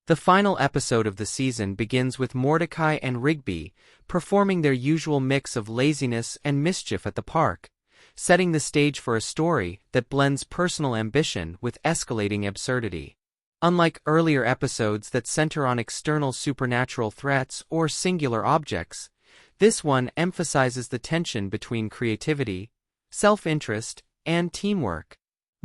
The final episode of the season begins with Mordecai and Rigby performing their usual mix of laziness and mischief at the park, setting the stage for a story that blends personal ambition with escalating absurdity. Unlike earlier episodes that center on external supernatural threats or singular objects, this one emphasizes the tension between creativity, self-interest, and teamwork.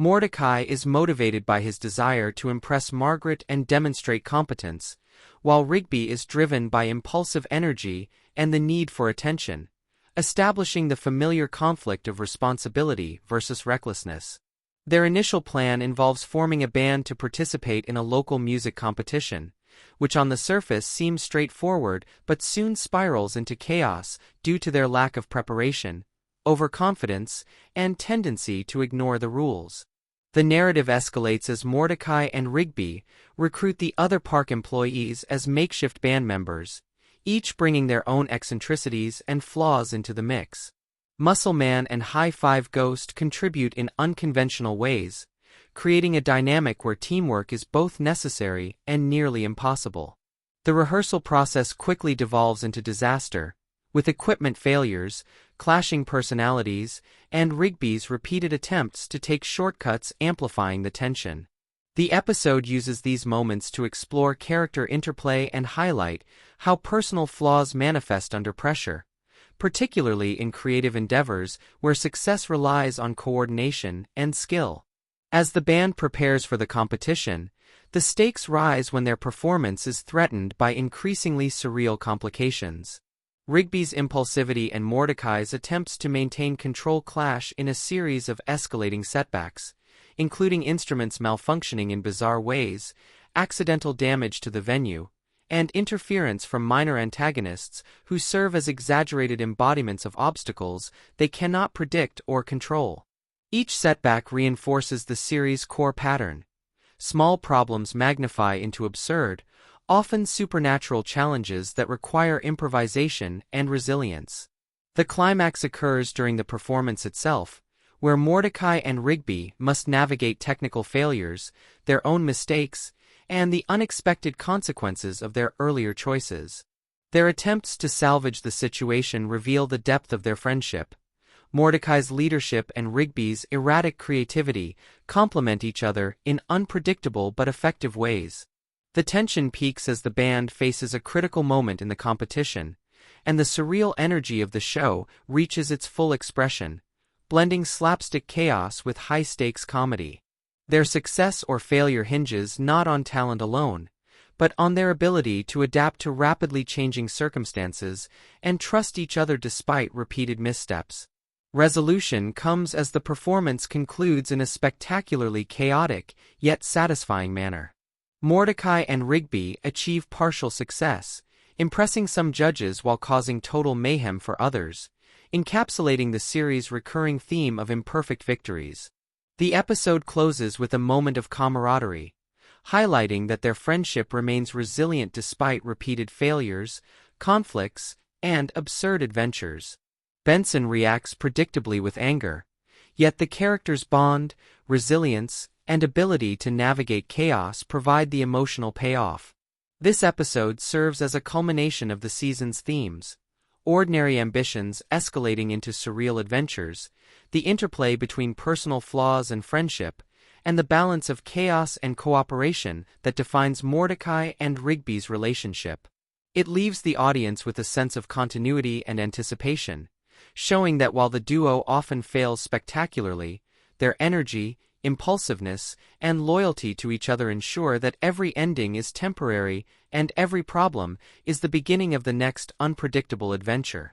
Mordecai is motivated by his desire to impress Margaret and demonstrate competence, while Rigby is driven by impulsive energy and the need for attention, establishing the familiar conflict of responsibility versus recklessness. Their initial plan involves forming a band to participate in a local music competition, which on the surface seems straightforward but soon spirals into chaos due to their lack of preparation, overconfidence, and tendency to ignore the rules. The narrative escalates as Mordecai and Rigby recruit the other park employees as makeshift band members, each bringing their own eccentricities and flaws into the mix. Muscle Man and High Five Ghost contribute in unconventional ways, creating a dynamic where teamwork is both necessary and nearly impossible. The rehearsal process quickly devolves into disaster, with equipment failures, clashing personalities, and Rigby's repeated attempts to take shortcuts amplifying the tension. The episode uses these moments to explore character interplay and highlight how personal flaws manifest under pressure, particularly in creative endeavors where success relies on coordination and skill. As the band prepares for the competition, the stakes rise when their performance is threatened by increasingly surreal complications. Rigby's impulsivity and Mordecai's attempts to maintain control clash in a series of escalating setbacks, including instruments malfunctioning in bizarre ways, accidental damage to the venue, and interference from minor antagonists who serve as exaggerated embodiments of obstacles they cannot predict or control. Each setback reinforces the series' core pattern. Small problems magnify into absurd, often supernatural challenges that require improvisation and resilience. The climax occurs during the performance itself, where Mordecai and Rigby must navigate technical failures, their own mistakes, and the unexpected consequences of their earlier choices. Their attempts to salvage the situation reveal the depth of their friendship. Mordecai's leadership and Rigby's erratic creativity complement each other in unpredictable but effective ways. The tension peaks as the band faces a critical moment in the competition, and the surreal energy of the show reaches its full expression, blending slapstick chaos with high-stakes comedy. Their success or failure hinges not on talent alone, but on their ability to adapt to rapidly changing circumstances and trust each other despite repeated missteps. Resolution comes as the performance concludes in a spectacularly chaotic yet satisfying manner. Mordecai and Rigby achieve partial success, impressing some judges while causing total mayhem for others, encapsulating the series' recurring theme of imperfect victories. The episode closes with a moment of camaraderie, highlighting that their friendship remains resilient despite repeated failures, conflicts, and absurd adventures. Benson reacts predictably with anger, yet the characters' bond, resilience, and ability to navigate chaos provide the emotional payoff. This episode serves as a culmination of the season's themes: ordinary ambitions escalating into surreal adventures, the interplay between personal flaws and friendship, and the balance of chaos and cooperation that defines Mordecai and Rigby's relationship. It leaves the audience with a sense of continuity and anticipation, showing that while the duo often fails spectacularly, their energy, impulsiveness, and loyalty to each other ensure that every ending is temporary and every problem is the beginning of the next unpredictable adventure.